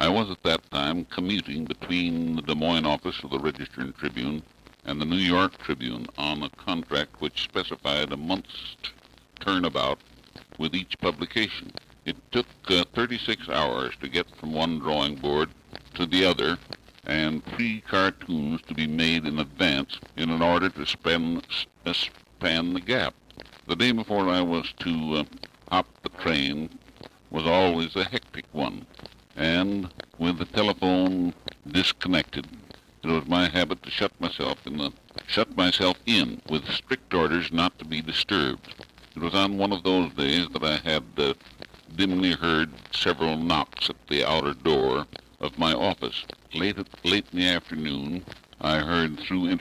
I was at that time commuting between the Des Moines office of the Register and Tribune and the New York Tribune on a contract which specified a month's turnabout with each publication. It took 36 hours to get from one drawing board to the other, and 3 cartoons to be made in advance in order to span the gap. The day before I was to hop the train was always a hectic one, and with the telephone disconnected, it was my habit to shut myself in with strict orders not to be disturbed. It was on one of those days that I had dimly heard several knocks at the outer door of my office. Late in the afternoon, I heard through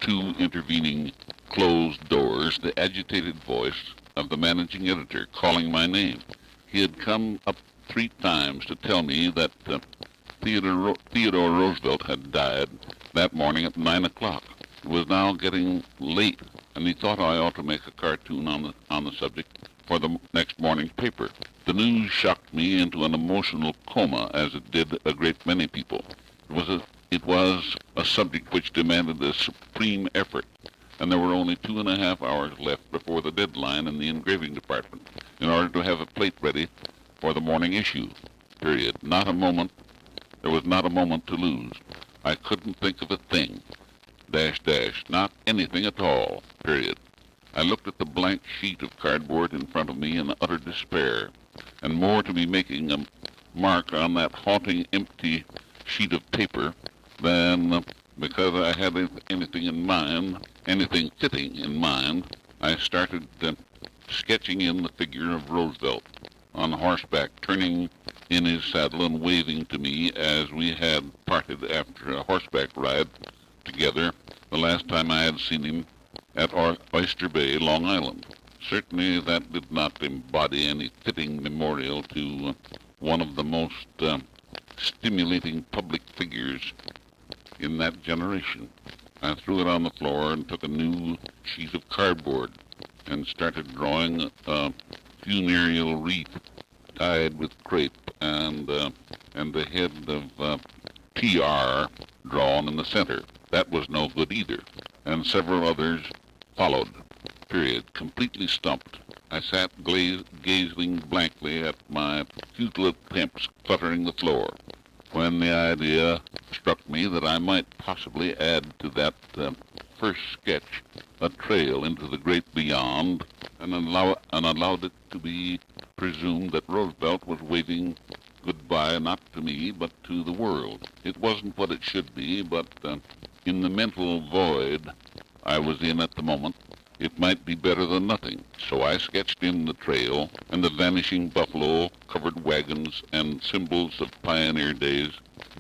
2 intervening closed doors the agitated voice of the managing editor calling my name. He had come up 3 times to tell me that Theodore Roosevelt had died that morning at 9 o'clock. It was now getting late, and he thought I ought to make a cartoon on the subject for the next morning's paper. The news shocked me into an emotional coma, as it did a great many people. It was a subject which demanded a supreme effort, and there were only 2.5 hours left before the deadline in the engraving department in order to have a plate ready for the morning issue. Period. There was not a moment to lose. I couldn't think of a thing. Not anything at all. Period. I looked at the blank sheet of cardboard in front of me in utter despair, and more to be making a mark on that haunting empty sheet of paper than because I had anything fitting in mind, I started sketching in the figure of Roosevelt on horseback, turning in his saddle and waving to me as we had parted after a horseback ride together the last time I had seen him at Oyster Bay, Long Island. Certainly that did not embody any fitting memorial to one of the most stimulating public figures in that generation. I threw it on the floor and took a new sheet of cardboard and started drawing a funereal wreath tied with crepe and the head of TR drawn in the center. That was no good either, and several others followed. Period. Completely stumped, I sat gazing blankly at my futile attempts cluttering the floor, when the idea struck me that I might possibly add to that first sketch a trail into the great beyond, and allowed it to be presumed that Roosevelt was waving goodbye not to me but to the world. It wasn't what it should be, but in the mental void I was in at the moment, it might be better than nothing. So I sketched in the trail and the vanishing buffalo-covered wagons and symbols of pioneer days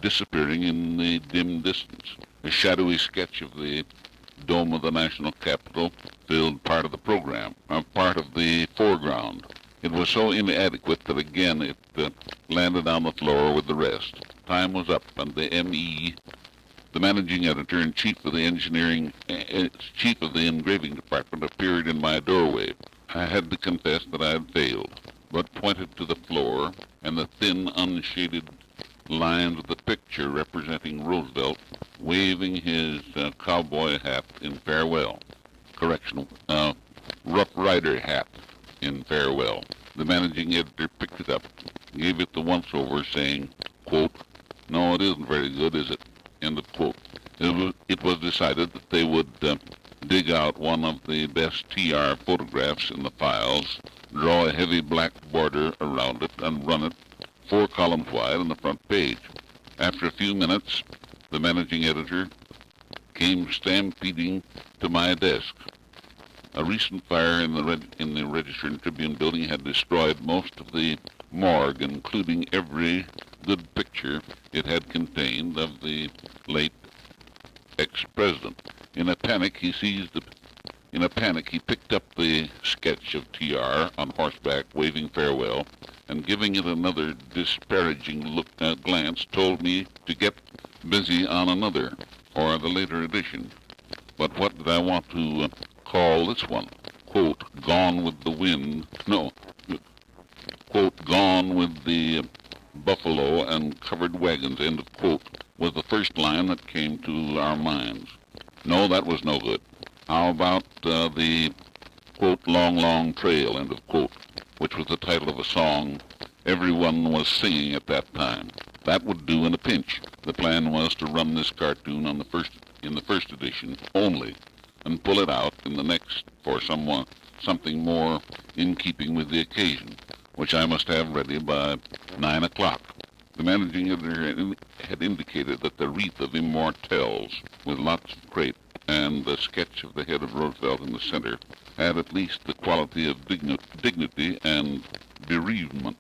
disappearing in the dim distance. A shadowy sketch of the dome of the national Capitol filled part of the program, part of the foreground. It was so inadequate that again it landed on the floor with the rest. Time was up, and the M.E., the managing editor and chief of the engraving department, appeared in my doorway. I had to confess that I had failed, but pointed to the floor and the thin, unshaded lines of the picture representing Roosevelt waving his cowboy hat in farewell. Rough Rider hat in farewell. The managing editor picked it up, gave it the once-over, saying, quote, "No, it isn't very good, is it?" End of quote. It was decided that they would dig out one of the best TR photographs in the files, draw a heavy black border around it, and run it 4 columns wide on the front page. After a few minutes, the managing editor came stampeding to my desk. A recent fire in the Register and Tribune building had destroyed most of the morgue, including every good picture it had contained of the late ex-president. In a panic, he picked up the sketch of TR on horseback, waving farewell, and giving it another disparaging glance, told me to get busy on another, or the later edition. But what did I want to call this one? Quote, "Gone with the wind." No, quote, "Gone with the buffalo and covered wagons, end of quote, was the first line that came to our minds. No, that was no good. How about the, quote, long, long trail, end of quote, which was the title of a song everyone was singing at that time? That would do in a pinch. The plan was to run this cartoon in the first edition only, and pull it out in the next for something more in keeping with the occasion, which I must have ready by 9 o'clock. The managing editor had indicated that the wreath of immortelles, with lots of crepe and the sketch of the head of Roosevelt in the center, had at least the quality of dignity and bereavement.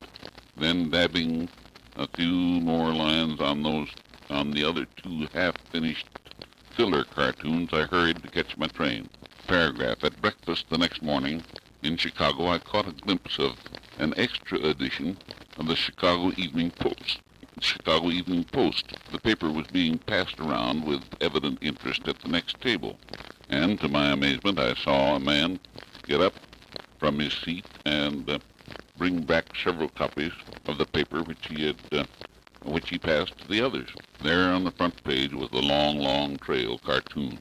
Then dabbing a few more lines on the other two half-finished filler cartoons, I hurried to catch my train. Paragraph. At breakfast the next morning in Chicago, I caught a glimpse of an extra edition of the Chicago Evening Post. The paper was being passed around with evident interest at the next table, and to my amazement I saw a man get up from his seat and bring back several copies of the paper which he passed to the others. There on the front page was the long, long trail cartoon.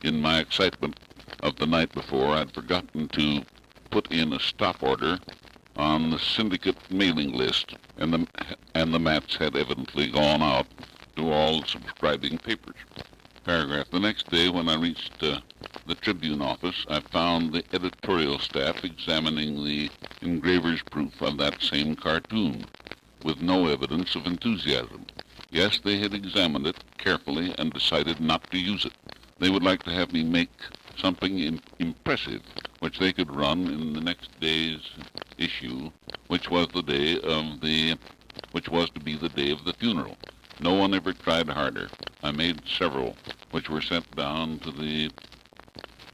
In my excitement of the night before, I'd forgotten to put in a stop order on the syndicate mailing list, and the mats had evidently gone out to all subscribing papers. Paragraph. The next day, when I reached the Tribune office, I found the editorial staff examining the engraver's proof of that same cartoon, with no evidence of enthusiasm. Yes, they had examined it carefully and decided not to use it. They would like to have me make something impressive, which they could run in the next day's issue, which was to be the day of the funeral. No one ever tried harder. I made several, which were sent down to the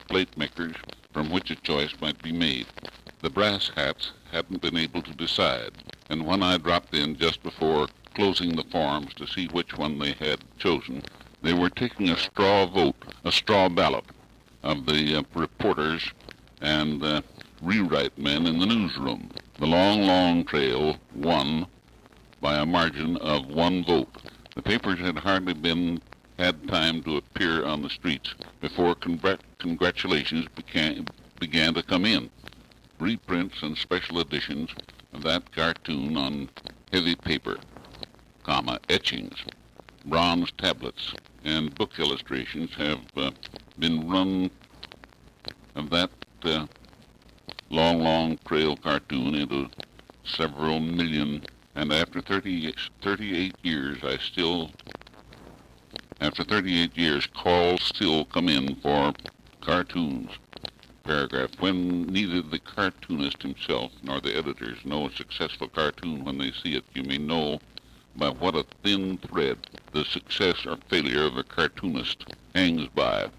plate makers, from which a choice might be made. The brass hats hadn't been able to decide, and when I dropped in just before closing the forms to see which one they had chosen, they were taking a straw ballot of the reporters and rewrite men in the newsroom. The long, long trail won by a margin of 1 vote. The papers had hardly had time to appear on the streets before congratulations began to come in. Reprints and special editions of that cartoon on heavy paper, etchings, bronze tablets, and book illustrations have been run of that long, long trail cartoon into several million, and after 38 years, calls still come in for cartoons. Paragraph. When neither the cartoonist himself nor the editors know a successful cartoon when they see it, you may know by what a thin thread the success or failure of a cartoonist hangs by.